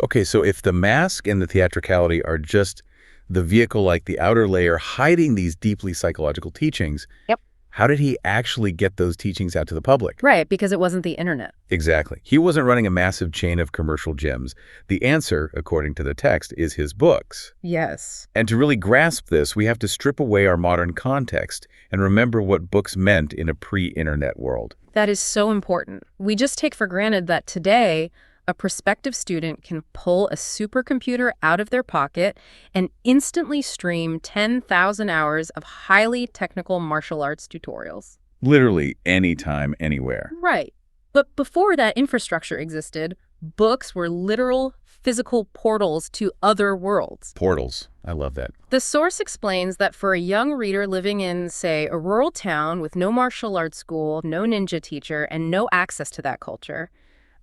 Okay, so if the mask and the theatricality are just the vehicle, like the outer layer hiding these deeply psychological teachings, Yep. how did he actually get those teachings out to the public? Right, because it wasn't the internet. Exactly. He wasn't running a massive chain of commercial gyms. The answer, according to the text, is his books. Yes. And to really grasp this, we have to strip away our modern context and remember what books meant in a pre-internet world. That is so important. We just take for granted that today, a prospective student can pull a supercomputer out of their pocket and instantly stream 10,000 hours of highly technical martial arts tutorials. Literally anytime, anywhere. Right. But before that infrastructure existed, books were literal physical portals to other worlds. Portals. I love that. The source explains that for a young reader living in, say, a rural town with no martial arts school, no ninja teacher, and no access to that culture,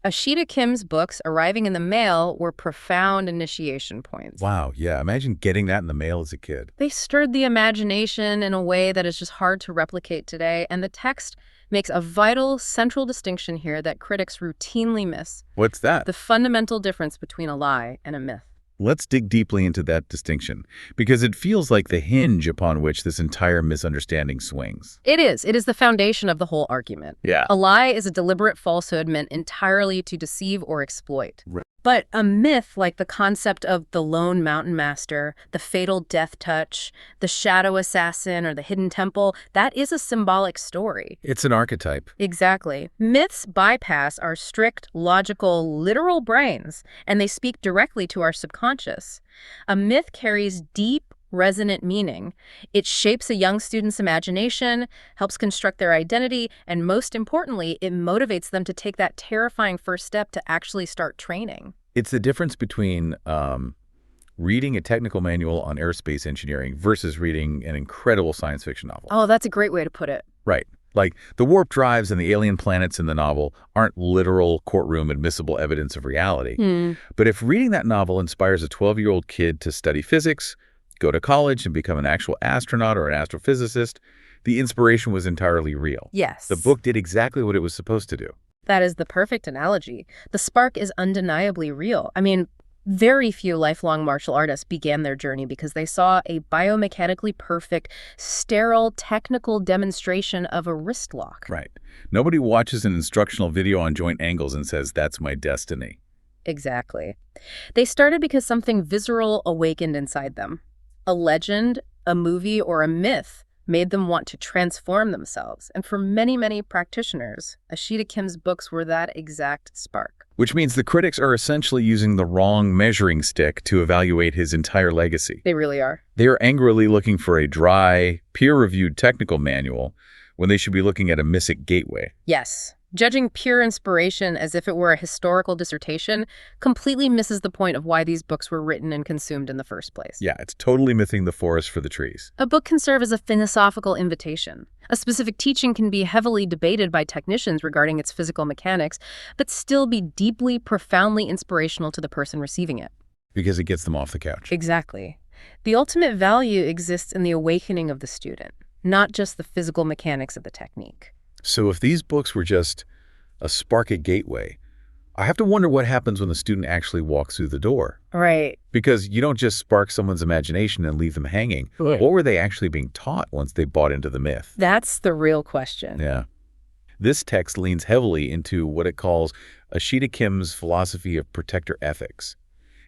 Ashida Kim's books arriving in the mail were profound initiation points. Wow, yeah. Imagine getting that in the mail as a kid. They stirred the imagination in a way that is just hard to replicate today, and the text makes a vital central distinction here that critics routinely miss. What's that? The fundamental difference between a lie and a myth. Let's dig deeply into that distinction, because it feels like the hinge upon which this entire misunderstanding swings. It is. It is the foundation of the whole argument. Yeah. A lie is a deliberate falsehood meant entirely to deceive or exploit. Right. But a myth, like the concept of the lone mountain master, the fatal death touch, the shadow assassin, or the hidden temple, that is a symbolic story. It's an archetype. Exactly. Myths bypass our strict, logical, literal brains, and they speak directly to our subconscious. A myth carries deep, resonant meaning. It shapes a young student's imagination, helps construct their identity, and most importantly, it motivates them to take that terrifying first step to actually start training. It's the difference between reading a technical manual on aerospace engineering versus reading an incredible science fiction novel. Oh, that's a great way to put it. Right. Like, the warp drives and the alien planets in the novel aren't literal courtroom admissible evidence of reality. But if reading that novel inspires a 12-year-old kid to study physics, go to college and become an actual astronaut or an astrophysicist, the inspiration was entirely real. Yes. The book did exactly what it was supposed to do. That is the perfect analogy. The spark is undeniably real. I mean, very few lifelong martial artists began their journey because they saw a biomechanically perfect, sterile, technical demonstration of a wrist lock. Right. Nobody watches an instructional video on joint angles and says, "That's my destiny." Exactly. They started because something visceral awakened inside them. A legend, a movie, or a myth made them want to transform themselves. And for many, many practitioners, Ashida Kim's books were that exact spark. Which means the critics are essentially using the wrong measuring stick to evaluate his entire legacy. They really are. They are angrily looking for a dry, peer-reviewed technical manual when they should be looking at a mythic gateway. Yes. Judging pure inspiration as if it were a historical dissertation completely misses the point of why these books were written and consumed in the first place. Yeah, it's totally missing the forest for the trees. A book can serve as a philosophical invitation. A specific teaching can be heavily debated by technicians regarding its physical mechanics, but still be deeply, profoundly inspirational to the person receiving it. Because it gets them off the couch. Exactly. The ultimate value exists in the awakening of the student, not just the physical mechanics of the technique. So if these books were just a spark at gateway, I have to wonder what happens when the student actually walks through the door. Right. Because you don't just spark someone's imagination and leave them hanging. Right. What were they actually being taught once they bought into the myth? That's the real question. Yeah. This text leans heavily into what it calls Ashida Kim's philosophy of protector ethics.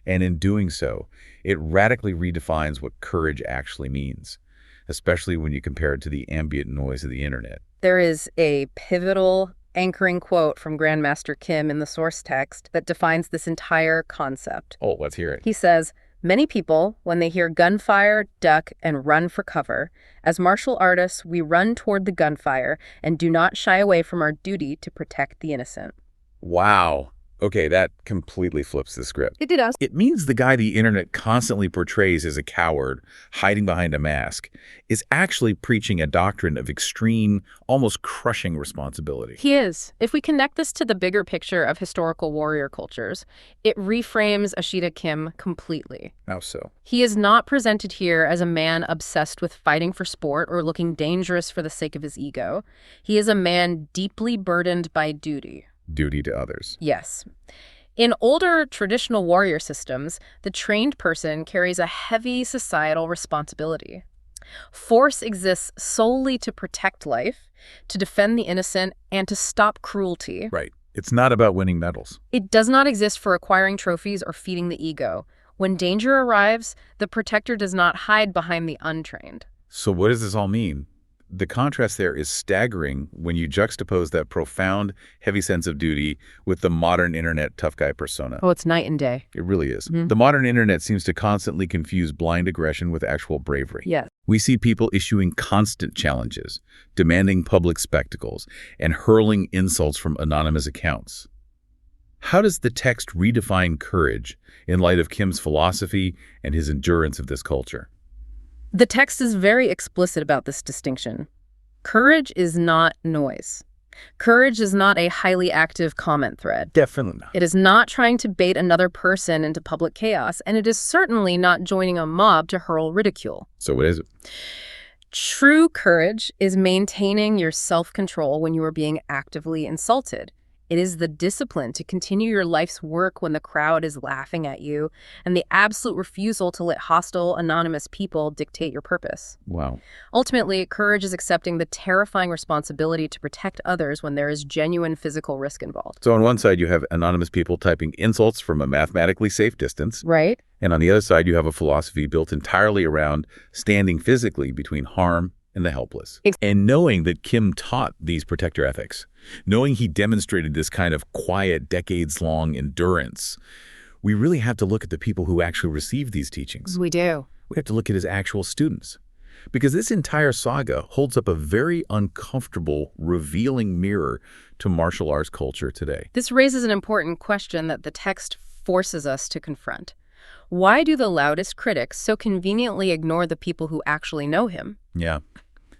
And in doing so, it radically redefines what courage actually means, especially when you compare it to the ambient noise of the internet. There is a pivotal anchoring quote from Grandmaster Kim in the source text that defines this entire concept. Oh, let's hear it. He says, "Many people, when they hear gunfire, duck, and run for cover. As martial artists, we run toward the gunfire and do not shy away from our duty to protect the innocent." Wow. Okay, that completely flips the script. It does. It means the guy the internet constantly portrays as a coward, hiding behind a mask, is actually preaching a doctrine of extreme, almost crushing responsibility. He is. If we connect this to the bigger picture of historical warrior cultures, it reframes Ashida Kim completely. How so? He is not presented here as a man obsessed with fighting for sport or looking dangerous for the sake of his ego. He is a man deeply burdened by duty. Duty to others. Yes. In older traditional warrior systems, the trained person carries a heavy societal responsibility. Force exists solely to protect life, to defend the innocent, and to stop cruelty. Right. It's not about winning medals. It does not exist for acquiring trophies or feeding the ego. When danger arrives, the protector does not hide behind the untrained. So what does this all mean? The contrast there is staggering when you juxtapose that profound, heavy sense of duty with the modern internet tough guy persona. Oh, it's night and day. It really is. Mm-hmm. The modern internet seems to constantly confuse blind aggression with actual bravery. Yes. We see people issuing constant challenges, demanding public spectacles, and hurling insults from anonymous accounts. How does the text redefine courage in light of Kim's philosophy and his endurance of this culture? The text is very explicit about this distinction. Courage is not noise. Courage is not a highly active comment thread. Definitely not. It is not trying to bait another person into public chaos, and it is certainly not joining a mob to hurl ridicule. So what is it? True courage is maintaining your self-control when you are being actively insulted. It is the discipline to continue your life's work when the crowd is laughing at you, and the absolute refusal to let hostile, anonymous people dictate your purpose. Wow. Ultimately, courage is accepting the terrifying responsibility to protect others when there is genuine physical risk involved. So on one side, you have anonymous people typing insults from a mathematically safe distance. Right? And on the other side, you have a philosophy built entirely around standing physically between harm and the helpless. And knowing that Kim taught these protector ethics, knowing he demonstrated this kind of quiet, decades-long endurance, we really have to look at the people who actually received these teachings. We do. We have to look at his actual students. Because this entire saga holds up a very uncomfortable, revealing mirror to martial arts culture today. This raises an important question that the text forces us to confront. Why do the loudest critics so conveniently ignore the people who actually know him? Yeah.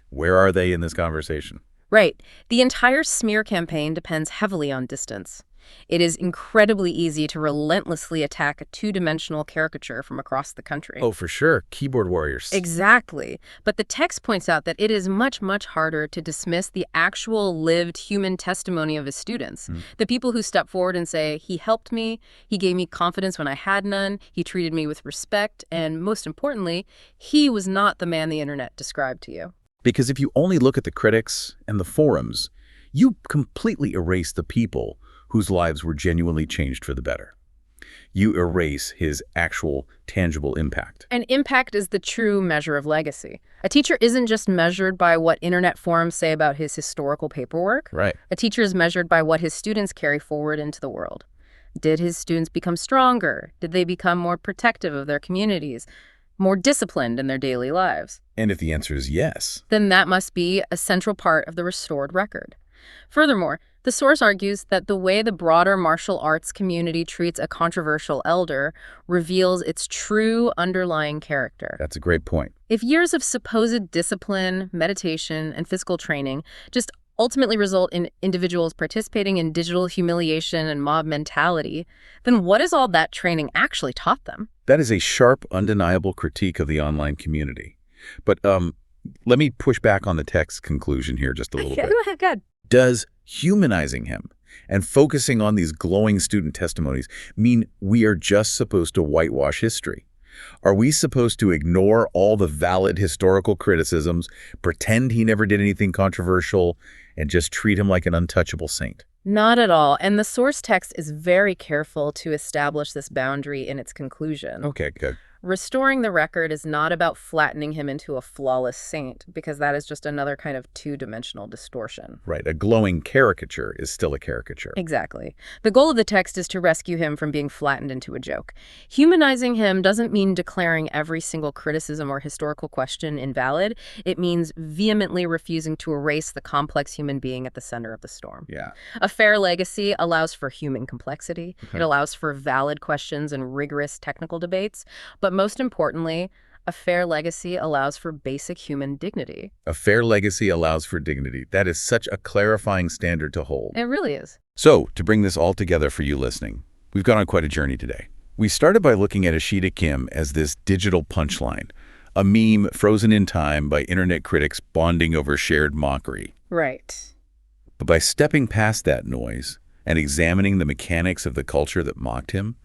Where are they in this conversation? Right. The entire smear campaign depends heavily on distance. It is incredibly easy to relentlessly attack a two-dimensional caricature from across the country. Oh, for sure. Keyboard warriors. Exactly. But the text points out that it is much, much harder to dismiss the actual lived human testimony of his students. The people who step forward and say, he helped me, he gave me confidence when I had none, he treated me with respect, and most importantly, he was not the man the internet described to you. Because if you only look at the critics and the forums, you completely erase the people whose lives were genuinely changed for the better. You erase his actual, tangible impact. And impact is the true measure of legacy. A teacher isn't just measured by what internet forums say about his historical paperwork. Right. A teacher is measured by what his students carry forward into the world. Did his students become stronger? Did they become more protective of their communities? More disciplined in their daily lives? And if the answer is yes, then that must be a central part of the restored record. Furthermore, the source argues that the way the broader martial arts community treats a controversial elder reveals its true underlying character. that's a great point. If years of supposed discipline, meditation, and physical training just ultimately result in individuals participating in digital humiliation and mob mentality, then what has all that training actually taught them? That is a sharp, undeniable critique of the online community. But let me push back on the text's conclusion here just a little bit. Go ahead, good. Does humanizing him and focusing on these glowing student testimonies mean we are just supposed to whitewash history? Are we supposed to ignore all the valid historical criticisms, pretend he never did anything controversial, and just treat him like an untouchable saint? Not at all. And the source text is very careful to establish this boundary in its conclusion. Okay, good. Restoring the record is not about flattening him into a flawless saint, because that is just another kind of two-dimensional distortion. Right, a glowing caricature is still a caricature. Exactly. The goal of the text is to rescue him from being flattened into a joke. Humanizing him doesn't mean declaring every single criticism or historical question invalid. It means vehemently refusing to erase the complex human being at the center of the storm. Yeah. A fair legacy allows for human complexity. It allows for valid questions and rigorous technical debates. But most importantly, a fair legacy allows for basic human dignity. A fair legacy allows for dignity. That is such a clarifying standard to hold. It really is. So, to bring this all together for you listening, we've gone on quite a journey today. We started by looking at Ashida Kim as this digital punchline, a meme frozen in time by internet critics bonding over shared mockery. Right. But by stepping past that noise, and examining the mechanics of the culture that mocked him,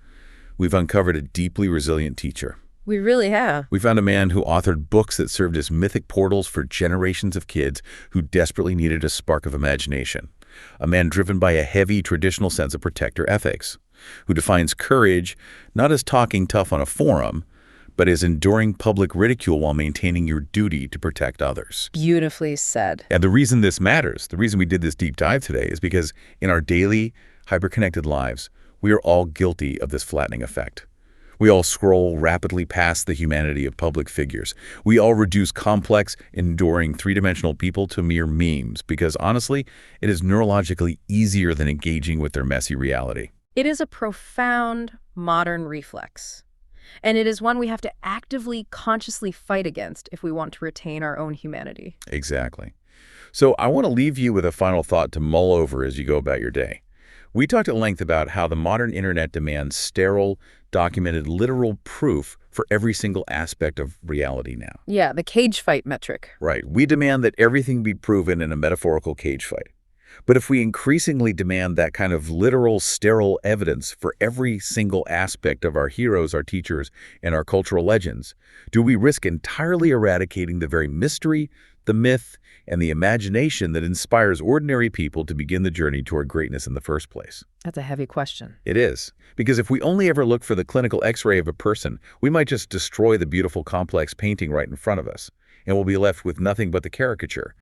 we've uncovered a deeply resilient teacher. We really have. We found a man who authored books that served as mythic portals for generations of kids who desperately needed a spark of imagination. A man driven by a heavy traditional sense of protector ethics, who defines courage not as talking tough on a forum, but as enduring public ridicule while maintaining your duty to protect others. Beautifully said. And the reason this matters, the reason we did this deep dive today, is because in our daily, hyper-connected lives, we are all guilty of this flattening effect. We all scroll rapidly past the humanity of public figures. We all reduce complex, enduring, three-dimensional people to mere memes because, honestly, it is neurologically easier than engaging with their messy reality. It is a profound modern reflex, and it is one we have to actively, consciously fight against if we want to retain our own humanity. Exactly. So I want to leave you with a final thought to mull over as you go about your day. We talked at length about how the modern internet demands sterile, documented, literal proof for every single aspect of reality now. Yeah, the cage fight metric. Right. We demand that everything be proven in a metaphorical cage fight. But if we increasingly demand that kind of literal, sterile evidence for every single aspect of our heroes, our teachers, and our cultural legends, do we risk entirely eradicating the very mystery, the myth, and the imagination that inspires ordinary people to begin the journey toward greatness in the first place? That's a heavy question. It is. Because if we only ever look for the clinical X-ray of a person, we might just destroy the beautiful, complex painting right in front of us, and we'll be left with nothing but the caricature.